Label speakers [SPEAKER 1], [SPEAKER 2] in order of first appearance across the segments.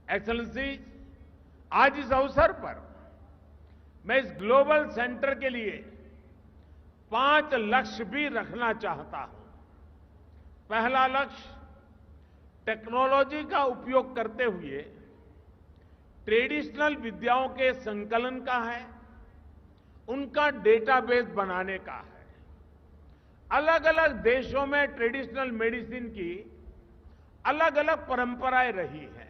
[SPEAKER 1] Excellency, आज इस अवसर पर मैं इस ग्लोबल सेंटर के लिए 5 लक्ष्य भी रखना चाहता हूं। पहला लक्ष्य टेक्नोलॉजी का उपयोग करते हुए ट्रेडिशनल विद्याओं के संकलन का है, उनका डेटाबेस बनाने का है। अलग अलग देशों में ट्रेडिशनल मेडिसिन की अलग अलग परंपराएं रही हैं।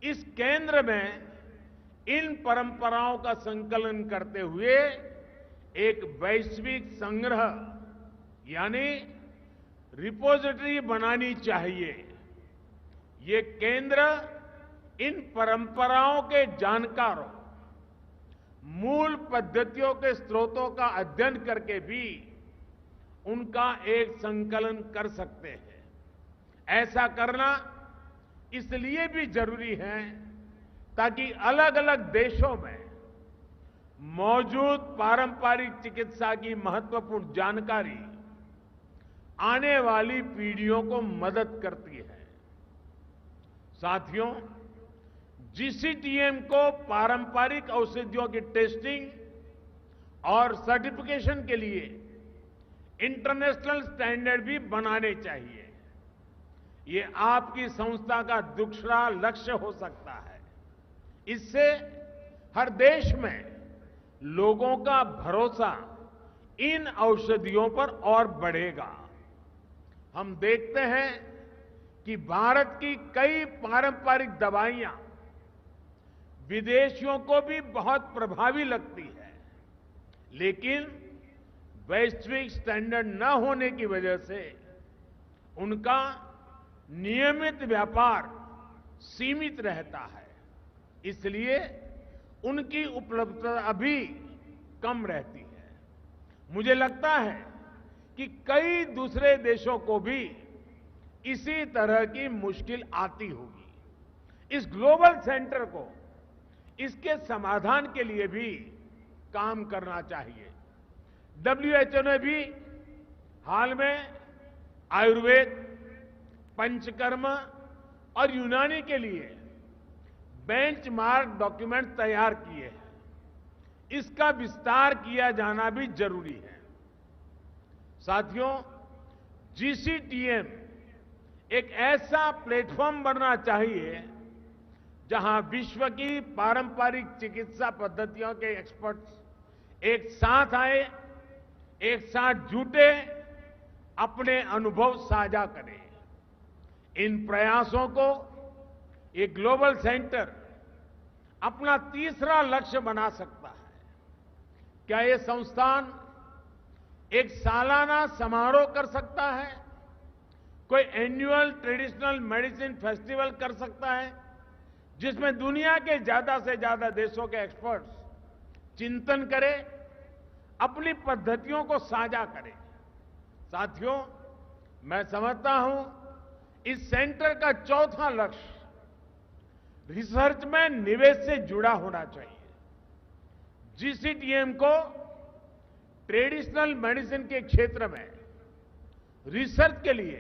[SPEAKER 1] इस केंद्र में इन परंपराओं का संकलन करते हुए एक वैश्विक संग्रह यानी रिपोजिटरी बनानी चाहिए। ये केंद्र इन परंपराओं के जानकारों, मूल पद्धतियों के स्रोतों का अध्ययन करके भी उनका एक संकलन कर सकते हैं। ऐसा करना इसलिए भी जरूरी है ताकि अलग अलग देशों में मौजूद पारंपरिक चिकित्सा की महत्वपूर्ण जानकारी आने वाली पीढ़ियों को मदद करती है। साथियों, जीसीटीएम को पारंपरिक औषधियों की टेस्टिंग और सर्टिफिकेशन के लिए इंटरनेशनल स्टैंडर्ड भी बनाने चाहिए। ये आपकी संस्था का दूसरा लक्ष्य हो सकता है। इससे हर देश में लोगों का भरोसा इन औषधियों पर और बढ़ेगा। हम देखते हैं कि भारत की कई पारंपरिक दवाइयां विदेशियों को भी बहुत प्रभावी लगती है, लेकिन वैश्विक स्टैंडर्ड न होने की वजह से उनका नियमित व्यापार सीमित रहता है। इसलिए उनकी उपलब्धता अभी कम रहती है। मुझे लगता है कि कई दूसरे देशों को भी इसी तरह की मुश्किल आती होगी। इस ग्लोबल सेंटर को इसके समाधान के लिए भी काम करना चाहिए। डब्ल्यूएचओ ने भी हाल में आयुर्वेद, पंचकर्म और यूनानी के लिए बेंचमार्क डॉक्यूमेंट तैयार किए हैं। इसका विस्तार किया जाना भी जरूरी है। साथियों, जीसीटीएम एक ऐसा प्लेटफॉर्म बनना चाहिए जहां विश्व की पारंपरिक चिकित्सा पद्धतियों के एक्सपर्ट्स एक साथ आए, एक साथ जुटे, अपने अनुभव साझा करें। इन प्रयासों को एक ग्लोबल सेंटर अपना तीसरा लक्ष्य बना सकता है। क्या ये संस्थान एक सालाना समारोह कर सकता है? कोई एनुअल ट्रेडिशनल मेडिसिन फेस्टिवल कर सकता है जिसमें दुनिया के ज्यादा से ज्यादा देशों के एक्सपर्ट्स चिंतन करें, अपनी पद्धतियों को साझा करें। साथियों, मैं समझता हूं इस सेंटर का चौथा लक्ष्य रिसर्च में निवेश से जुड़ा होना चाहिए। जीसीटीएम को ट्रेडिशनल मेडिसिन के क्षेत्र में रिसर्च के लिए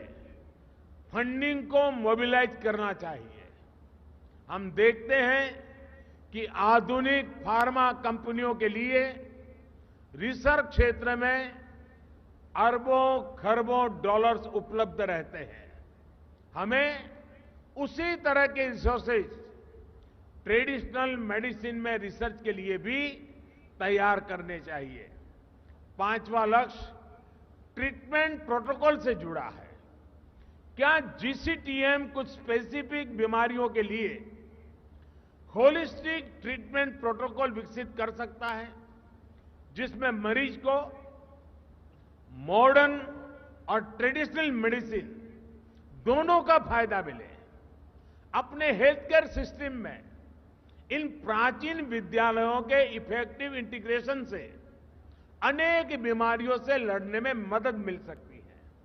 [SPEAKER 1] फंडिंग को मोबिलाइज करना चाहिए। हम देखते हैं कि आधुनिक फार्मा कंपनियों के लिए रिसर्च क्षेत्र में अरबों खरबों डॉलर्स उपलब्ध रहते हैं। हमें उसी तरह के रिसोर्सेज ट्रेडिशनल मेडिसिन में रिसर्च के लिए भी तैयार करने चाहिए। पांचवा लक्ष्य ट्रीटमेंट प्रोटोकॉल से जुड़ा है। क्या जीसीटीएम कुछ स्पेसिफिक बीमारियों के लिए होलिस्टिक ट्रीटमेंट प्रोटोकॉल विकसित कर सकता है जिसमें मरीज को मॉडर्न और ट्रेडिशनल मेडिसिन दोनों का फायदा मिले? अपने हेल्थ केयर सिस्टम में इन प्राचीन विद्यालयों के इफेक्टिव इंटीग्रेशन से अनेक बीमारियों से लड़ने में मदद मिल सकती है।